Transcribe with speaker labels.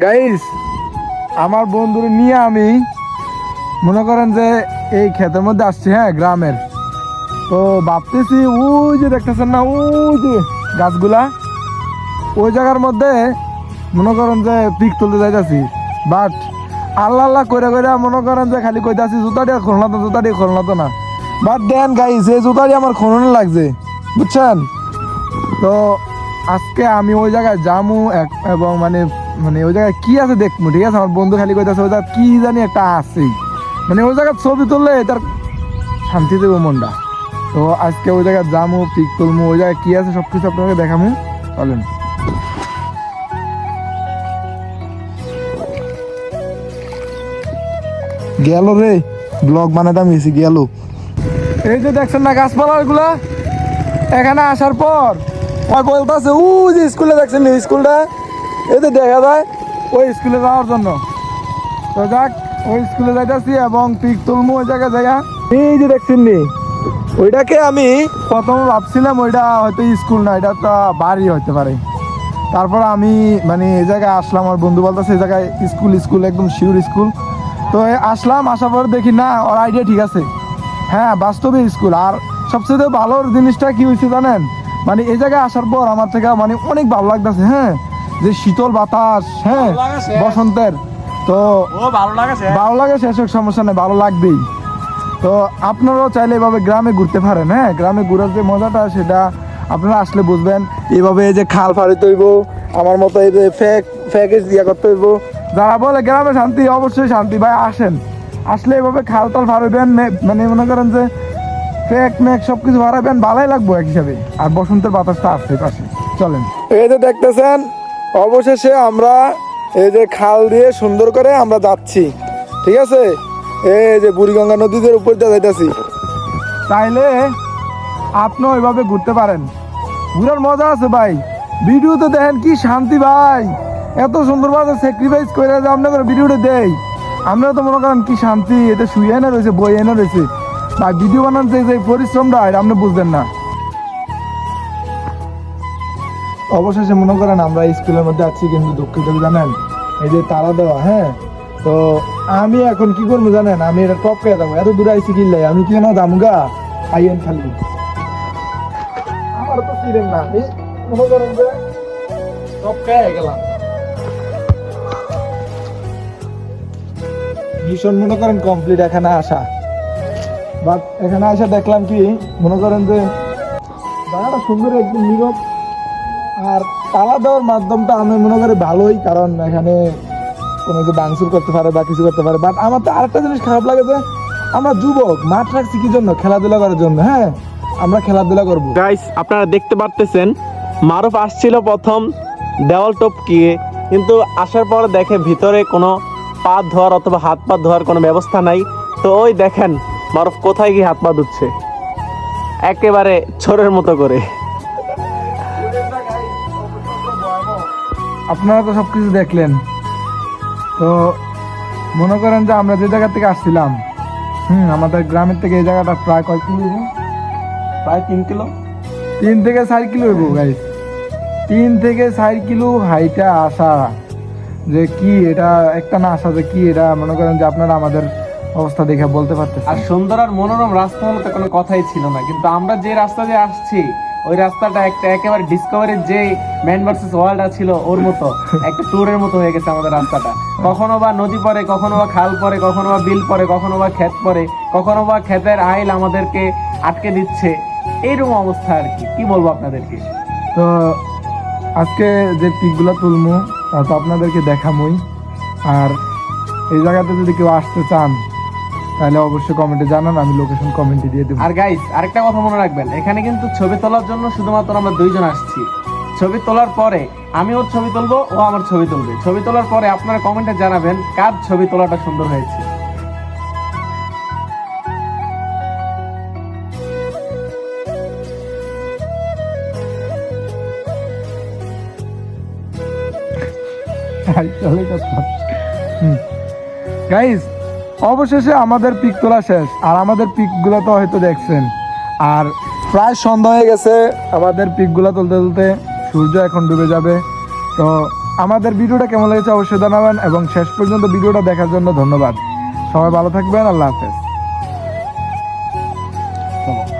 Speaker 1: Guys, আমার বন্ধুর নিয়ে আমি মনে করেন যে এই ক্ষেতের মধ্যে আসছি, হ্যাঁ, গ্রামের। তো ভাবতেছি ওই যে দেখতেছেন না, ওই যে গাছগুলা, ওই জায়গার মধ্যে মনে করেন যে পিক তুলতে যাইতেছি। বাট আল্লাহ আল্লাহ করে করে মনে করেন যে খালি কইতাছি জুতা দিয়ে খোলনা তো, জুতা দিয়ে খোলনা তো না। বাট দেন গাইস, এই জুতা দিয়ে আমার খোলনে লাগছে, বুঝছেন? তো আজকে আমি ওই জায়গায় যামু এবং মানে মানে ওই জায়গায় কি আছে দেখবো, ঠিক আছে? আমার বন্ধু খালি কইতাছে ওই জায়গায় কি জানি একটা আছে, মানে ওই জায়গায় ছবি তুললে তার শান্তি দেবো মনটা। তো আজকে ওই জায়গায় যামু, পিক তুলমু, ওই জায়গায় কি আছে সব কিছু আপনাকে দেখামু। চলেন। গেল রে, ব্লগ বানাতাম এসে গেল। এই যে দেখছেন না গাছপালা গুলা, এখানে আসার পর বলতেছে ও যে স্কুলে দেখছেন স্কুলটা, এই যে দেখা যায় ওই স্কুলে যাওয়ার জন্য। তো যাক, ওই স্কুলে যাইতেছি এবং পিক তুলমু ওই জায়গায় জায়গা। এই যে দেখছেন নি, ওইটাকে আমি প্রথমে ভাবছিলাম ওইটা হয়তো স্কুল না, এটা তো বাড়ি হতে পারে। তারপর আমি মানে এই জায়গায় আসলাম, আমার বন্ধু বলতেছে এই জায়গায় স্কুল, স্কুল একদম শিওর স্কুল। তো আসলাম, আসার পর দেখি না ওর আইডিয়া ঠিক আছে, হ্যাঁ বাস্তবে স্কুল। আর সবচেয়ে ভালো জিনিসটা কি হয়েছে জানেন, মানে এই জায়গায় আসার পর আমার থেকে মানে অনেক ভালো লাগতেছে, হ্যাঁ, যে শীতল বাতাস, হ্যাঁ, বসন্তের। তো ভালো লাগে, শেষ হোক, সমস্যা নেই, ভালো লাগবেই। তো আপনারাও চাইলে এভাবে গ্রামে ঘুরতে পারেন, হ্যাঁ, গ্রামে ঘুরার যে মজাটা সেটা আপনারা আসলে বুঝবেন। এইভাবে এই যে খাল ফাড়িতে হইব, আমার মতো এই যে ফ্যাকেজ দিয়া করতে হইব। যারা বলে গ্রামে শান্তি, অবশ্যই শান্তি ভাই, আসেন, আসলে এভাবে খাল টাল ফাড়াবেন, মানে মনে করেন যে ফেক মেক সব কিছু ফাড়াবেন, ভালোই লাগবো এক হিসাবে। আর বসন্তের বাতাসটা আসছে পাশে, চলেন। এই যে দেখতেছেন, অবশেষে আমরা এই যে খাল দিয়ে সুন্দর করে আমরা যাচ্ছি, ঠিক আছে? এই যে বুড়িগঙ্গা নদীদের উপর দিয়ে যাইতেছি। তাইলে আপনিও ওইভাবে ঘুরতে পারেন, ঘুরার মজা আছে ভাই। ভিডিওতে দেখেন কি শান্তি ভাই, এত সুন্দরভাবে স্যাক্রিফাইস করে যে আপনাদের ভিডিওটা দেই, আপনারা তো মনে করেন কি শান্তি, এতে শুয়ে এনে রয়েছে, বই এনে রয়েছে ভাই। ভিডিও বানানোর যে পরিশ্রমটা এটা আপনি বুঝবেন না। অবশেষে মনে করেন আমরা স্কুলের মধ্যে আছি, কিন্তু দুঃখিত জানেন এই যে তালা দেওয়া, হ্যাঁ। তো আমি এখন কি করবো জানেন, আমি এটা টপ পেয়ে যাবো, এত দূরে আইসি কিনলে আমি কেন দামগা আইয়েন খালি, আমার তো চিনেন না, আমি মনে করেন যে টপ পেয়ে গেলাম। ভীষণ মনে করেন কমপ্লিট এখানে আসা, বাট এখানে আসা দেখলাম কি মনে করেন যে জায়গাটা সুন্দর, একদম নীরব। আর তালা দেওয়ার মাধ্যমটা আমি মনে করি ভালোই, কারণ এখানে কোনো যে ভাঙচুর করতে পারে বা কিছু করতে পারে। বাট আমার তো আরেকটা জিনিস খারাপ লাগে যে আমরা যুবক, মাঠ রাখছি কি জন্য? খেলাধুলা করার জন্য, হ্যাঁ, আমরা খেলাধুলা করবো।
Speaker 2: গাইস, আপনারা দেখতে পারতেছেন মারুফ আসছিল প্রথম দেওয়াল টপকিয়ে, কিন্তু আসার পরে দেখে ভিতরে কোনো পা ধোয়ার অথবা হাত পা ধোয়ার কোনো ব্যবস্থা নাই। তো ওই দেখেন মারুফ কোথায় গিয়ে হাত পা ধুচ্ছে, একেবারে ছোরের মতো করে।
Speaker 1: আপনারা তো সবকিছু দেখলেন। তো মনে করেন যে আমরা যে জায়গা থেকে আসছিলাম, আমাদের গ্রামের থেকে এই জায়গাটা প্রায় কয় কিলো?
Speaker 2: প্রায় 3 কিলো,
Speaker 1: 3 থেকে 4 কিলো হইব গাইস। 3 থেকে 4 কিলো হাইটা আসা, যে কি এটা একটা না আসা, যে কি এটা মনে করেন যে আপনারা আমাদের অবস্থা দেখে বলতে পারতেছেন।
Speaker 2: আর সুন্দর আর মনোরম রাস্তা হলে তো কোনো কথাই ছিল না, কিন্তু আমরা যে রাস্তা দিয়ে আসছি ওই রাস্তাটা একটা একেবারে ডিসকভারির যে ম্যান ভার্সেস ওয়ার্ল্ড ছিল ওর মতো একটা ট্যুরের মতো হয়ে গেছে আমাদের রাস্তাটা। কখনো বা নদী পড়ে, কখনো বা খাল পড়ে, কখনো বা বিল পড়ে, কখনো বা ক্ষেত পড়ে, কখনো বা ক্ষেতের আইল আমাদেরকে আটকে দিচ্ছে, এইরকম অবস্থা আর কি। কি বলবো আপনাদেরকে।
Speaker 1: তো আজকে যে পিকগুলো তুলমু তা তো আপনাদেরকে দেখামই। আর এই জায়গাতে যদি কেউ আসতে চান তাহলে অবশ্যই কমেন্টে জানান, আমি লোকেশন কমেন্টে দিয়ে দেবো।
Speaker 2: আর গাইস, আরেকটা কথা মনে রাখবেন, এখানে কিন্তু ছবি তোলার জন্য শুধুমাত্র আমরা 2 জন আসছি। ছবি তোলার পরে আমি ওর ছবি তুলবো, ও আমার ছবি তুলবে। ছবি তোলার পরে আপনারা কমেন্টে জানাবেন কার ছবি তোলাটা সুন্দর হয়েছে।
Speaker 1: গাইস, অবশেষে আমাদের পিক তোলা শেষ। আর আমাদের পিকগুলো তো হয়তো দেখছেন, আর প্রায় সন্ধ্যা হয়ে গেছে। আমাদের পিকগুলো তুলতে তুলতে সূর্য এখন ডুবে যাবে। তো আমাদের ভিডিওটা কেমন লেগেছে অবশ্যই জানাবেন এবং শেষ পর্যন্ত ভিডিওটা দেখার জন্য ধন্যবাদ। সবাই ভালো থাকবেন, আল্লাহ হাফেজ। চলো।